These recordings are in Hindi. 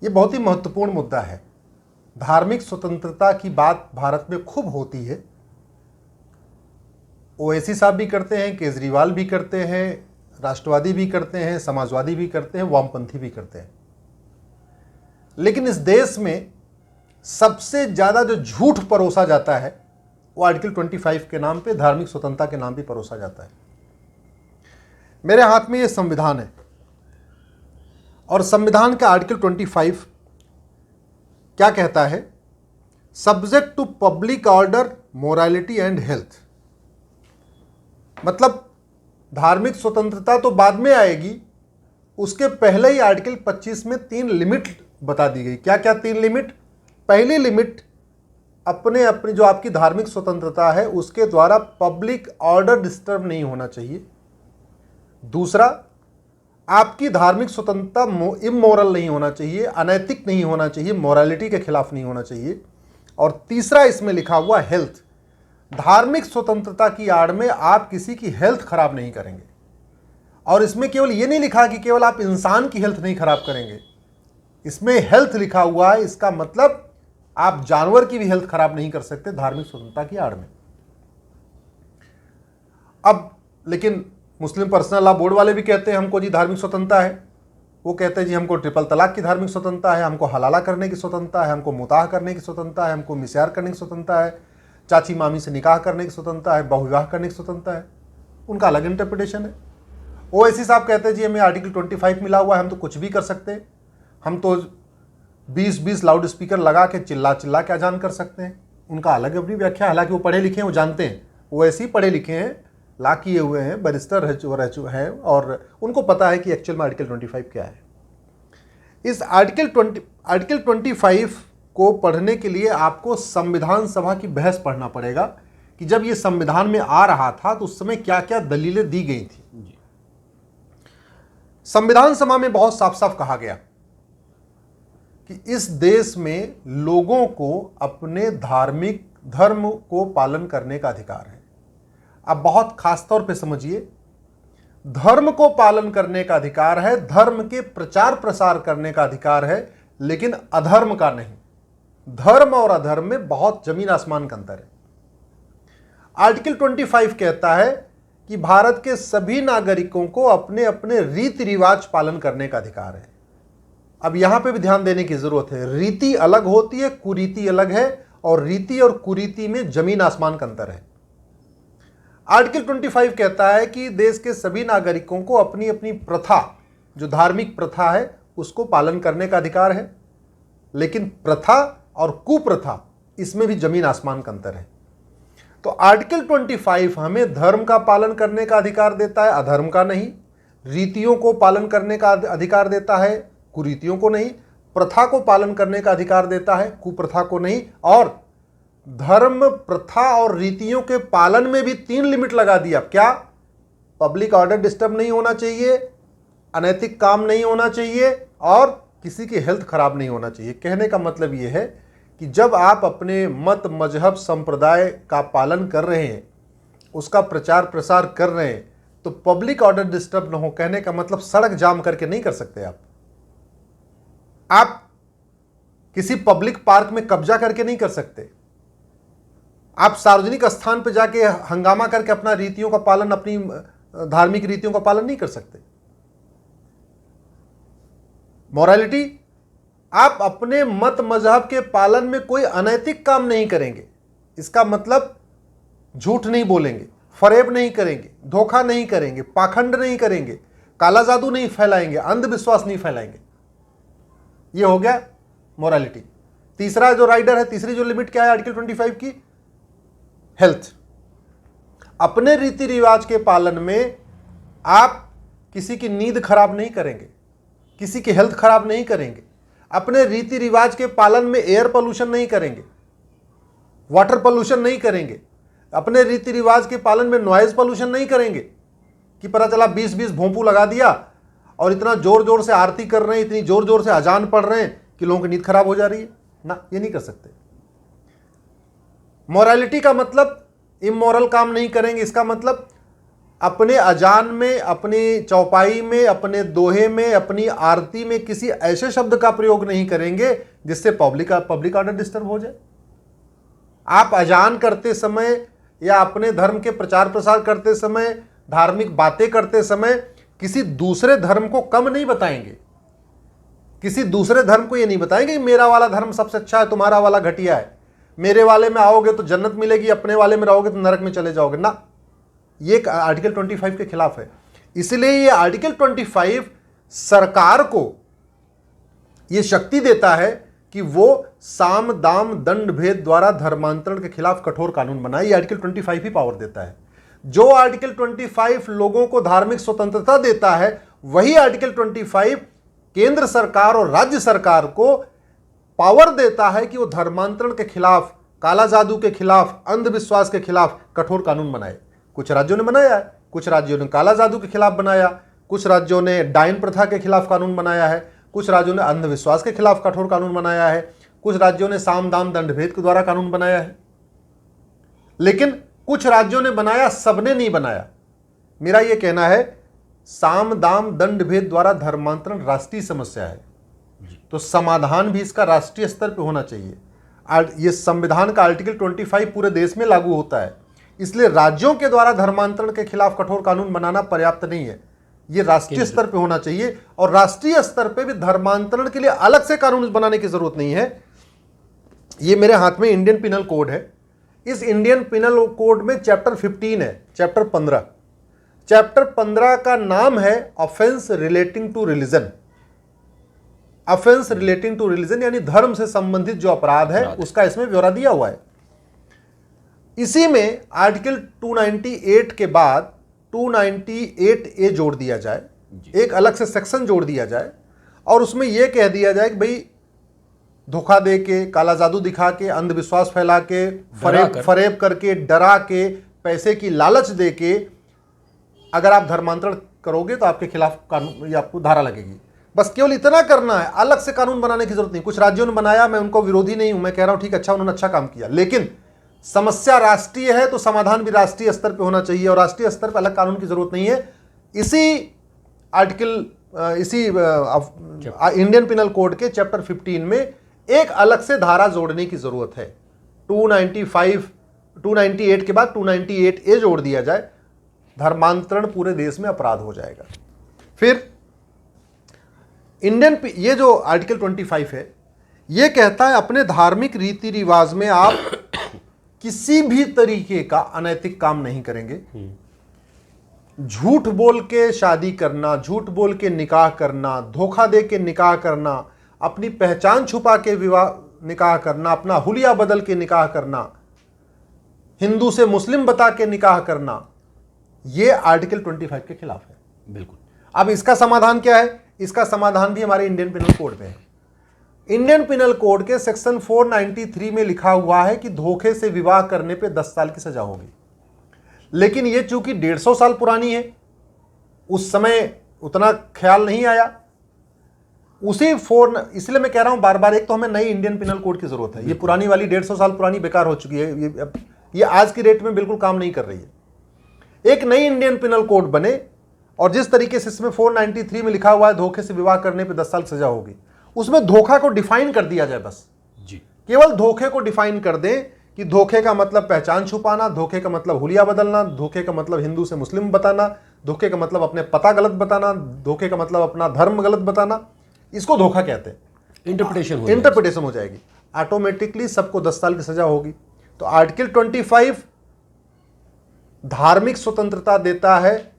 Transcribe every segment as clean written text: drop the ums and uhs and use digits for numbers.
ये बहुत ही महत्वपूर्ण मुद्दा है। धार्मिक स्वतंत्रता की बात भारत में खूब होती है। ओवैसी साहब भी करते हैं, केजरीवाल भी करते हैं, राष्ट्रवादी भी करते हैं, समाजवादी भी करते हैं, वामपंथी भी करते हैं। लेकिन इस देश में सबसे ज़्यादा जो झूठ परोसा जाता है वो आर्टिकल 25 के नाम पे, धार्मिक स्वतंत्रता के नाम पे परोसा जाता है। मेरे हाथ में ये संविधान है और संविधान का आर्टिकल 25 क्या कहता है? Subject to public order, morality and health. मतलब धार्मिक स्वतंत्रता तो बाद में आएगी, उसके पहले ही आर्टिकल 25 में 3 लिमिट बता दी गई। क्या क्या 3 लिमिट? पहली लिमिट, अपनी जो आपकी धार्मिक स्वतंत्रता है उसके द्वारा पब्लिक ऑर्डर डिस्टर्ब नहीं होना चाहिए। दूसरा, आपकी धार्मिक स्वतंत्रता इमोरल नहीं होना चाहिए, अनैतिक नहीं होना चाहिए, मोरालिटी के खिलाफ नहीं होना चाहिए। और तीसरा इसमें लिखा हुआ हेल्थ, धार्मिक स्वतंत्रता की आड़ में आप किसी की हेल्थ खराब नहीं करेंगे। और इसमें केवल ये नहीं लिखा कि केवल आप इंसान की हेल्थ नहीं खराब करेंगे, इसमें हेल्थ लिखा हुआ है, इसका मतलब आप जानवर की भी हेल्थ खराब नहीं कर सकते धार्मिक स्वतंत्रता की आड़ में। अब लेकिन मुस्लिम पर्सनल लॉ बोर्ड वाले भी कहते हैं हमको जी धार्मिक स्वतंत्रता है। वो कहते हैं जी हमको ट्रिपल तलाक की धार्मिक स्वतंत्रता है, हमको हलाला करने की स्वतंत्रता है, हमको मुताह करने की स्वतंत्रता है, हमको मिस्यार करने की स्वतंत्रता है, चाची मामी से निकाह करने की स्वतंत्रता है, बहुविवाह करने की स्वतंत्रता है। उनका अलग इंटरप्रिटेशन है। ओवैसी साहब कहते हैं जी हमें आर्टिकल 25 मिला हुआ है, हम तो कुछ भी कर सकते हैं, हम तो 20-20 लाउड स्पीकर लगा के चिल्ला के अजान कर सकते हैं। उनका अलग अपनी व्याख्या। हालांकि वो पढ़े लिखे हैं, वो जानते हैं, वो ऐसे ही पढ़े लिखे हैं, ला किए हुए हैं, बैरिस्टर हैं और उनको पता है कि एक्चुअल में आर्टिकल 25 क्या है। इस आर्टिकल 25 को पढ़ने के लिए आपको संविधान सभा की बहस पढ़ना पड़ेगा कि जब ये संविधान में आ रहा था तो उस समय क्या क्या दलीलें दी गई थी। संविधान सभा में बहुत साफ साफ कहा गया कि इस देश में लोगों को अपने धार्मिक धर्म को पालन करने का अधिकार है। अब बहुत खास तौर पे समझिए, धर्म को पालन करने का अधिकार है, धर्म के प्रचार प्रसार करने का अधिकार है, लेकिन अधर्म का नहीं। धर्म और अधर्म में बहुत जमीन आसमान का अंतर है। आर्टिकल 25 कहता है कि भारत के सभी नागरिकों को अपने अपने रीति रिवाज पालन करने का अधिकार है। अब यहां पे भी ध्यान देने की जरूरत है, रीति अलग होती है, कुरीति अलग है, और रीति और कुरीति में जमीन आसमान का अंतर है। आर्टिकल 25 कहता है कि देश के सभी नागरिकों को अपनी अपनी प्रथा, जो धार्मिक प्रथा है, उसको पालन करने का अधिकार है, लेकिन प्रथा और कुप्रथा इसमें भी जमीन आसमान का अंतर है। तो आर्टिकल 25 हमें धर्म का पालन करने का अधिकार देता है, अधर्म का नहीं। रीतियों को पालन करने का अधिकार देता है, कुरीतियों को नहीं। प्रथा को पालन करने का अधिकार देता है, कुप्रथा को नहीं। और धर्म, प्रथा और रीतियों के पालन में भी 3 लिमिट लगा दिया। क्या? पब्लिक ऑर्डर डिस्टर्ब नहीं होना चाहिए, अनैतिक काम नहीं होना चाहिए, और किसी की हेल्थ खराब नहीं होना चाहिए। कहने का मतलब यह है कि जब आप अपने मत, मजहब, संप्रदाय का पालन कर रहे हैं, उसका प्रचार प्रसार कर रहे हैं, तो पब्लिक ऑर्डर डिस्टर्ब न हो। कहने का मतलब सड़क जाम करके नहीं कर सकते आप किसी पब्लिक पार्क में कब्जा करके नहीं कर सकते, आप सार्वजनिक स्थान पर जाके हंगामा करके अपना रीतियों का पालन, अपनी धार्मिक रीतियों का पालन नहीं कर सकते। मोरालिटी, आप अपने मत मजहब के पालन में कोई अनैतिक काम नहीं करेंगे। इसका मतलब झूठ नहीं बोलेंगे, फरेब नहीं करेंगे, धोखा नहीं करेंगे, पाखंड नहीं करेंगे, काला जादू नहीं फैलाएंगे, अंधविश्वास नहीं फैलाएंगे। यह हो गया मोरालिटी। तीसरा जो राइडर है, तीसरी जो लिमिट क्या है आर्टिकल 25 की? हेल्थ। अपने रीति रिवाज के पालन में आप किसी की नींद खराब नहीं करेंगे, किसी की हेल्थ खराब नहीं करेंगे, अपने रीति रिवाज के पालन में एयर पोल्यूशन नहीं करेंगे, वाटर पोल्यूशन नहीं करेंगे, अपने रीति रिवाज के पालन में नॉइज पोल्यूशन नहीं करेंगे कि पता चला 20-20 भोंपू लगा दिया और इतना जोर जोर से आरती कर रहे हैं, इतनी जोर जोर से अजान पढ़ रहे हैं कि लोगों की नींद खराब हो जा रही है ना। ये नहीं कर सकते। मोरालिटी का मतलब इमोरल काम नहीं करेंगे। इसका मतलब अपने अजान में, अपनी चौपाई में, अपने दोहे में, अपनी आरती में किसी ऐसे शब्द का प्रयोग नहीं करेंगे जिससे पब्लिक ऑर्डर डिस्टर्ब हो जाए। आप अजान करते समय या अपने धर्म के प्रचार प्रसार करते समय, धार्मिक बातें करते समय किसी दूसरे धर्म को कम नहीं बताएंगे, किसी दूसरे धर्म को ये नहीं बताएंगे कि मेरा वाला धर्म सबसे अच्छा है, तुम्हारा वाला घटिया है, मेरे वाले में आओगे तो जन्नत मिलेगी, अपने वाले में रहोगे तो नरक में चले जाओगे ना। ये आर्टिकल 25 के खिलाफ है। इसलिए ये आर्टिकल 25 सरकार को ये शक्ति देता है कि वो साम दाम दंड भेद द्वारा धर्मांतरण के खिलाफ कठोर कानून बनाए। ये आर्टिकल 25 ही पावर देता है। जो आर्टिकल 25 लोगों को धार्मिक स्वतंत्रता देता है, वही आर्टिकल 25 केंद्र सरकार और राज्य सरकार को पावर देता है कि वो धर्मांतरण के खिलाफ, काला जादू के खिलाफ, अंधविश्वास के खिलाफ कठोर कानून बनाए। कुछ राज्यों ने बनाया है, कुछ राज्यों ने काला जादू के खिलाफ बनाया, कुछ राज्यों ने डायन प्रथा के खिलाफ कानून बनाया है, कुछ राज्यों ने अंधविश्वास के खिलाफ कठोर कानून बनाया है, कुछ राज्यों ने साम दाम दंड भेद के द्वारा कानून बनाया है। लेकिन कुछ राज्यों ने बनाया, सबने नहीं बनाया। मेरा यह कहना है, साम दाम दंड भेद द्वारा धर्मांतरण राष्ट्रीय समस्या है, तो समाधान भी इसका राष्ट्रीय स्तर पर होना चाहिए। यह संविधान का आर्टिकल 25 पूरे देश में लागू होता है, इसलिए राज्यों के द्वारा धर्मांतरण के खिलाफ कठोर कानून बनाना पर्याप्त नहीं है। यह राष्ट्रीय स्तर पे होना चाहिए, और राष्ट्रीय स्तर पे भी धर्मांतरण के लिए अलग से कानून बनाने की जरूरत नहीं है। ये मेरे हाथ में इंडियन पिनल कोड है। इस इंडियन पिनल कोड में चैप्टर 15 है, चैप्टर 15। चैप्टर 15 का नाम है offence relating to religion. Offence relating to religion यानी धर्म से संबंधित जो अपराध है उसका इसमें ब्यौरा दिया हुआ है। इसी में आर्टिकल 298 के बाद 298A जोड़ दिया जाए, एक अलग से सेक्शन जोड़ दिया जाए, और उसमें यह कह दिया जाए कि भाई धोखा दे के, काला जादू दिखा के, अंधविश्वास फैला के, फरेब करके, डरा के, पैसे की लालच दे के अगर आप धर्मांतरण करोगे तो आपके खिलाफ कानून या आपको धारा लगेगी। बस केवल इतना करना है, अलग से कानून बनाने की जरूरत नहीं। कुछ राज्यों ने बनाया, मैं उनको विरोधी नहीं हूं, मैं कह रहा हूं ठीक, अच्छा, उन्होंने अच्छा काम किया, लेकिन समस्या राष्ट्रीय है तो समाधान भी राष्ट्रीय स्तर पे होना चाहिए, और राष्ट्रीय स्तर पे अलग कानून की जरूरत नहीं है। इसी आर्टिकल, इसी इंडियन पिनल कोड के चैप्टर 15 में एक अलग से धारा जोड़ने की जरूरत है। 298 के बाद 298A जोड़ दिया जाए, धर्मांतरण पूरे देश में अपराध हो जाएगा। फिर ये जो आर्टिकल 25 है, ये कहता है अपने धार्मिक रीति रिवाज में आप किसी भी तरीके का अनैतिक काम नहीं करेंगे। झूठ बोल के शादी करना, झूठ बोल के निकाह करना, धोखा दे के निकाह करना, अपनी पहचान छुपा के विवाह निकाह करना, अपना हुलिया बदल के निकाह करना, हिंदू से मुस्लिम बता के निकाह करना, यह आर्टिकल 25 के खिलाफ है। बिल्कुल। अब इसका समाधान क्या है? इसका समाधान भी हमारे इंडियन पिनल कोड में है। इंडियन पिनल कोड के सेक्शन 493 में लिखा हुआ है कि धोखे से विवाह करने पे 10 साल की सजा होगी। लेकिन यह चूंकि 150 साल पुरानी है, उस समय उतना ख्याल नहीं आया, इसलिए मैं कह रहा हूं बार बार, एक तो हमें नई इंडियन पिनल कोड की जरूरत है। ये पुरानी वाली 150 साल पुरानी बेकार हो चुकी है, ये आज की डेट में बिल्कुल काम नहीं कर रही है। एक नई इंडियन पिनल कोड बने, और जिस तरीके से इसमें 493 में लिखा हुआ है धोखे से विवाह करने पे 10 साल सजा होगी, उसमें धोखा को डिफाइन कर दिया जाए। बस जी, केवल धोखे को डिफाइन कर दें कि धोखे का मतलब पहचान छुपाना, धोखे का मतलब हुलिया बदलना, धोखे का मतलब हिंदू से मुस्लिम बताना, धोखे का मतलब अपने पता गलत बताना, धोखे का मतलब अपना धर्म गलत बताना, इसको धोखा कहते हैं। इंटरप्रिटेशन हो जाएगी, ऑटोमेटिकली सबको 10 साल की सजा होगी। तो आर्टिकल 25 धार्मिक स्वतंत्रता देता है,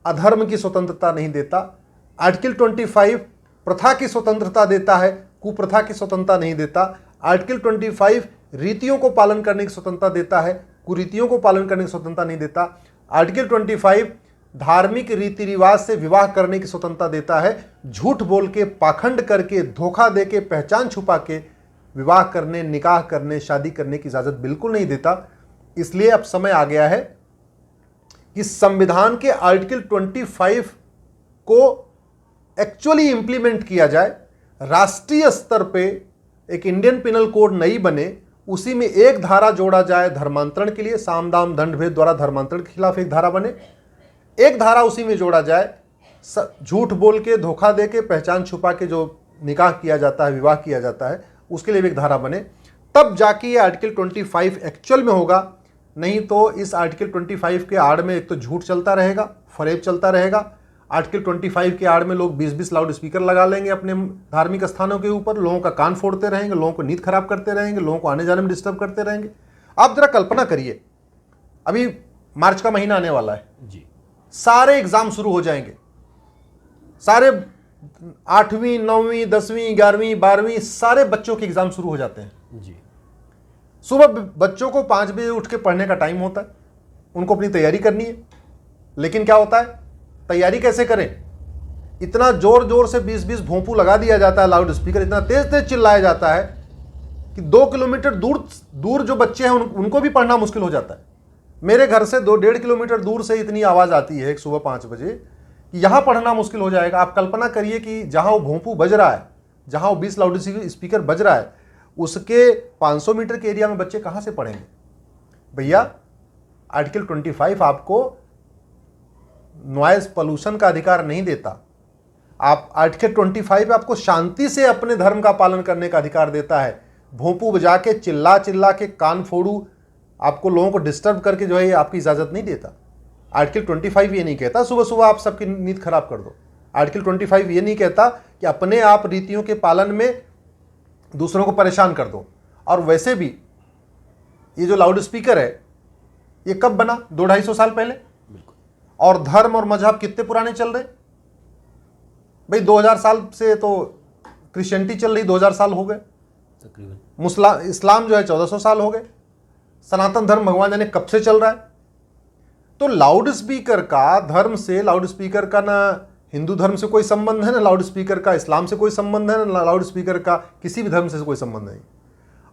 अधर्म की स्वतंत्रता नहीं देता। आर्टिकल 25 प्रथा की स्वतंत्रता देता है, कुप्रथा की स्वतंत्रता नहीं देता। आर्टिकल 25 रीतियों को पालन करने की स्वतंत्रता देता है, कुरीतियों को पालन करने की स्वतंत्रता नहीं देता। आर्टिकल 25 धार्मिक रीति रिवाज से विवाह करने की स्वतंत्रता देता है, झूठ बोल के, पाखंड करके, धोखा दे के, पहचान छुपा के विवाह करने, निकाह करने, शादी करने की इजाजत बिल्कुल नहीं देता। इसलिए अब समय आ गया है कि संविधान के आर्टिकल 25 को एक्चुअली इंप्लीमेंट किया जाए। राष्ट्रीय स्तर पे एक इंडियन पिनल कोड नई बने, उसी में एक धारा जोड़ा जाए धर्मांतरण के लिए, साम दाम दंड भेद द्वारा धर्मांतरण के खिलाफ एक धारा बने। एक धारा उसी में जोड़ा जाए, झूठ बोल के, धोखा दे के, पहचान छुपा के जो निकाह किया जाता है, विवाह किया जाता है, उसके लिए भी एक धारा बने, तब जाके ये आर्टिकल 25 एक्चुअल में होगा। नहीं तो इस आर्टिकल 25 के आड़ में एक तो झूठ चलता रहेगा, फरेब चलता रहेगा। आर्टिकल 25 के आड़ में लोग 20-20 लाउड स्पीकर लगा लेंगे अपने धार्मिक स्थानों के ऊपर, लोगों का कान फोड़ते रहेंगे, लोगों को नींद खराब करते रहेंगे, लोगों को आने जाने में डिस्टर्ब करते रहेंगे। आप जरा कल्पना करिए, अभी मार्च का महीना आने वाला है जी, सारे एग्जाम शुरू हो जाएंगे, सारे 8वीं 9वीं 10वीं 11वीं 12वीं सारे बच्चों के एग्जाम शुरू हो जाते हैं जी। सुबह बच्चों को 5 बजे उठ के पढ़ने का टाइम होता है, उनको अपनी तैयारी करनी है। लेकिन क्या होता है, तैयारी कैसे करें, इतना जोर जोर से 20-20 भोंपू लगा दिया जाता है, लाउड स्पीकर इतना तेज तेज चिल्लाया जाता है कि 2 किलोमीटर दूर जो बच्चे हैं उनको भी पढ़ना मुश्किल हो जाता है। मेरे घर से 2-1.5 किलोमीटर दूर से इतनी आवाज़ आती है सुबह 5 बजे कि यहाँ पढ़ना मुश्किल हो जाएगा। आप कल्पना करिए कि जहाँ वो भोंपू बज रहा है, जहाँ वो 20 लाउड स्पीकर बज रहा है, उसके 500 मीटर के एरिया में बच्चे कहाँ से पढ़ेंगे। भैया आर्टिकल 25 आपको नॉइज पोल्यूशन का अधिकार नहीं देता। आप आर्टिकल 25 आपको शांति से अपने धर्म का पालन करने का अधिकार देता है। भोंपू बजा के चिल्ला चिल्ला के कान फोड़ू, आपको लोगों को डिस्टर्ब करके जो है ये आपकी इजाज़त नहीं देता। आर्टिकल 25 ये नहीं कहता सुबह सुबह आप सबकी नींद खराब कर दो। आर्टिकल 25 ये नहीं कहता कि अपने आप रीतियों के पालन में दूसरों को परेशान कर दो। और वैसे भी ये जो लाउड स्पीकर है ये कब बना, 200-250 साल पहले। और धर्म और मजहब कितने पुराने चल रहे भाई, 2000 साल से तो क्रिश्चियनिटी चल रही, 2000 साल हो गए तकरीबन। इस्लाम जो है 1400 साल हो गए। सनातन धर्म भगवान जाने कब से चल रहा है। तो लाउड स्पीकर का धर्म से, लाउड स्पीकर का ना हिंदू धर्म से कोई संबंध है, ना लाउड स्पीकर का इस्लाम से कोई संबंध है, ना लाउड स्पीकर का किसी भी धर्म से कोई संबंध नहीं।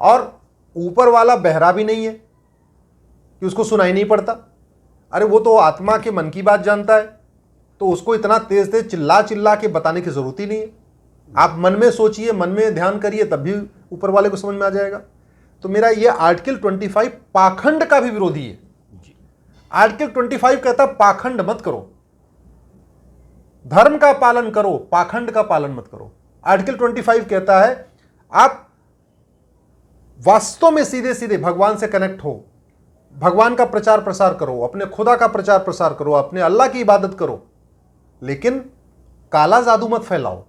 और ऊपर वाला बहरा भी नहीं है कि उसको सुनाई नहीं पड़ता। अरे वो तो आत्मा के मन की बात जानता है, तो उसको इतना तेज तेज चिल्ला चिल्ला के बताने की जरूरत ही नहीं है। आप मन में सोचिए, मन में ध्यान करिए, तब भी ऊपर वाले को समझ में आ जाएगा। तो मेरा ये आर्टिकल 25 पाखंड का भी विरोधी है। आर्टिकल 25 कहता पाखंड मत करो, धर्म का पालन करो, पाखंड का पालन मत करो। आर्टिकल 25 कहता है आप वास्तव में सीधे सीधे भगवान से कनेक्ट हो, भगवान का प्रचार प्रसार करो, अपने खुदा का प्रचार प्रसार करो, अपने अल्लाह की इबादत करो, लेकिन काला जादू मत फैलाओ,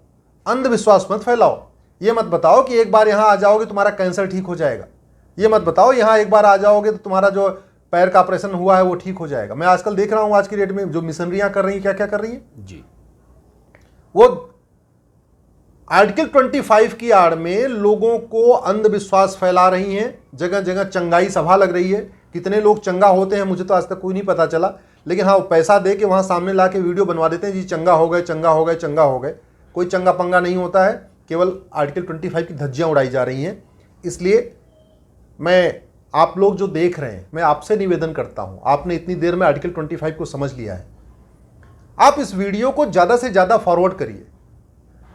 अंधविश्वास मत फैलाओ। ये मत बताओ कि एक बार यहां आ जाओगे तुम्हारा कैंसर ठीक हो जाएगा। ये मत बताओ यहां एक बार आ जाओगे तो तुम्हारा जो पैर का ऑपरेशन हुआ है वो ठीक हो जाएगा। मैं आजकल देख रहा हूं, आज की डेट में जो मिशनरियां कर रही हैं, क्या क्या कर रही हैं जी, वो आर्टिकल 25 की आड़ में लोगों को अंधविश्वास फैला रही हैं। जगह जगह चंगाई सभा लग रही है। कितने लोग चंगा होते हैं मुझे तो आज तक कोई नहीं पता चला, लेकिन हाँ, पैसा दे के वहां सामने ला के वीडियो बनवा देते हैं, जी चंगा हो गए, चंगा हो गए, चंगा हो गए। कोई चंगा पंगा नहीं होता है, केवल आर्टिकल 25 की धज्जियां उड़ाई जा रही हैं। इसलिए मैं, आप लोग जो देख रहे हैं, मैं आपसे निवेदन करता हूं, आपने इतनी देर में आर्टिकल 25 को समझ लिया है, आप इस वीडियो को ज़्यादा से ज़्यादा फॉरवर्ड करिए,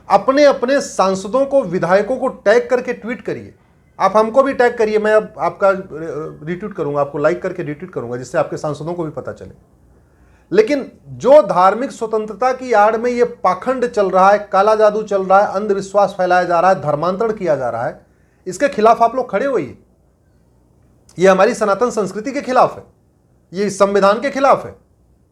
अपने अपने सांसदों को, विधायकों को टैग करके ट्वीट करिए। आप हमको भी टैग करिए, मैं अब आपका रिट्वीट करूंगा, आपको लाइक करके रिट्वीट करूंगा, जिससे आपके सांसदों को भी पता चले। लेकिन जो धार्मिक स्वतंत्रता की आड़ में ये पाखंड चल रहा है, काला जादू चल रहा है, अंधविश्वास फैलाया जा रहा है, धर्मांतरण किया जा रहा है, इसके खिलाफ आप लोग खड़े होइए। ये हमारी सनातन संस्कृति के खिलाफ है, ये संविधान के खिलाफ है।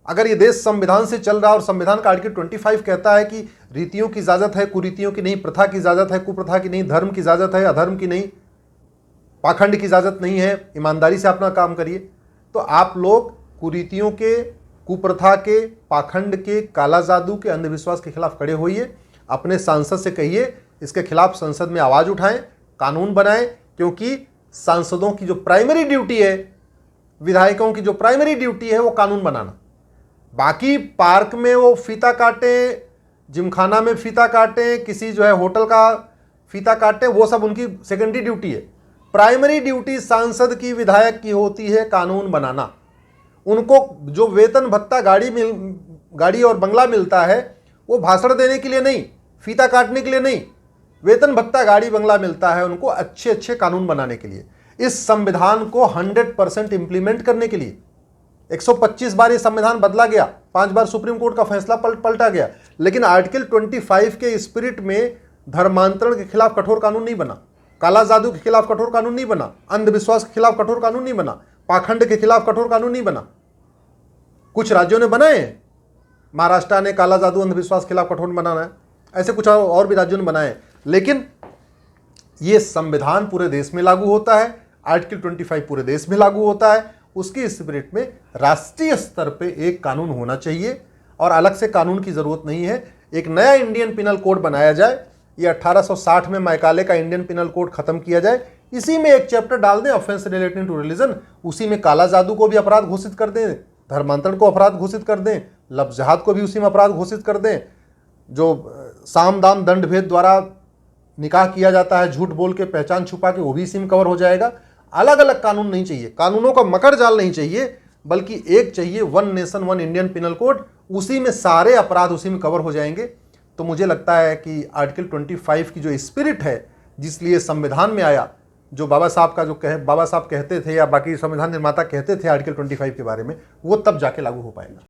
अगर ये देश संविधान से चल रहा है और संविधान का आर्टिकल 25 कहता है कि रीतियों की इजाजत है, कुरीतियों की नहीं, प्रथा की इजाजत है, कुप्रथा की नहीं, धर्म की इजाजत है, अधर्म की नहीं, पाखंड की इजाजत नहीं है, ईमानदारी से अपना काम करिए, तो आप लोग कुरीतियों के, कुप्रथा के, पाखंड के, काला जादू के, अंधविश्वास के खिलाफ खड़े होइए। अपने सांसद से कहिए इसके खिलाफ संसद में आवाज उठाएं, कानून बनाएं, क्योंकि सांसदों की जो प्राइमरी ड्यूटी है, विधायकों की जो प्राइमरी ड्यूटी है वो कानून बनाना। बाकी पार्क में वो फीता काटें, जिमखाना में फीता काटें, किसी जो है होटल का फीता काटें, वो सब उनकी सेकेंडरी ड्यूटी है। प्राइमरी ड्यूटी सांसद की, विधायक की होती है कानून बनाना। उनको जो वेतन भत्ता, गाड़ी और बंगला मिलता है वो भाषण देने के लिए नहीं, फीता काटने के लिए नहीं, वेतन भत्ता, गाड़ी बंगला मिलता है उनको अच्छे अच्छे कानून बनाने के लिए, इस संविधान को 100% इंप्लीमेंट करने के लिए। 125 बार ये संविधान बदला गया, 5 बार सुप्रीम कोर्ट का फैसला पलटा गया, लेकिन आर्टिकल 25 के स्पिरिट में धर्मांतरण के खिलाफ कठोर कानून नहीं बना, काला जादू के खिलाफ कठोर कानून नहीं बना, अंधविश्वास के खिलाफ कठोर कानून नहीं बना, पाखंड के खिलाफ कठोर कानून नहीं बना। कुछ राज्यों ने बनाए हैं, महाराष्ट्र ने काला जादू अंधविश्वास के खिलाफ कठोर बनाना है, ऐसे कुछ और भी राज्यों ने बनाए, लेकिन ये संविधान पूरे देश में लागू होता है, आर्टिकल 25 पूरे देश में लागू होता है। उसके स्पिरिट में राष्ट्रीय स्तर पे एक कानून होना चाहिए और अलग से कानून की जरूरत नहीं है। एक नया इंडियन पिनल कोड बनाया जाए, ये 1860 में मैकाले का इंडियन पिनल कोड खत्म किया जाए, इसी में एक चैप्टर डाल दें ऑफेंस रिलेटिंग टू रिलीजन, उसी में काला जादू को भी अपराध घोषित कर दें, धर्मांतरण को अपराध घोषित कर दें, लफ्ज़ जिहाद को भी उसी में अपराध घोषित कर दें। जो साम दाम दंड भेद द्वारा निकाह किया जाता है झूठ बोल के पहचान छुपा के, वो भी इसी में कवर हो जाएगा। अलग अलग कानून नहीं चाहिए, कानूनों का मकर जाल नहीं चाहिए, बल्कि एक चाहिए one nation one Indian penal code, उसी में सारे अपराध उसी में कवर हो जाएंगे। तो मुझे लगता है कि आर्टिकल 25 की जो स्पिरिट है, जिसलिए संविधान में आया, जो बाबा साहब कहते थे या बाकी संविधान निर्माता कहते थे आर्टिकल 25 के बारे में, वो तब जाके लागू हो पाएगा।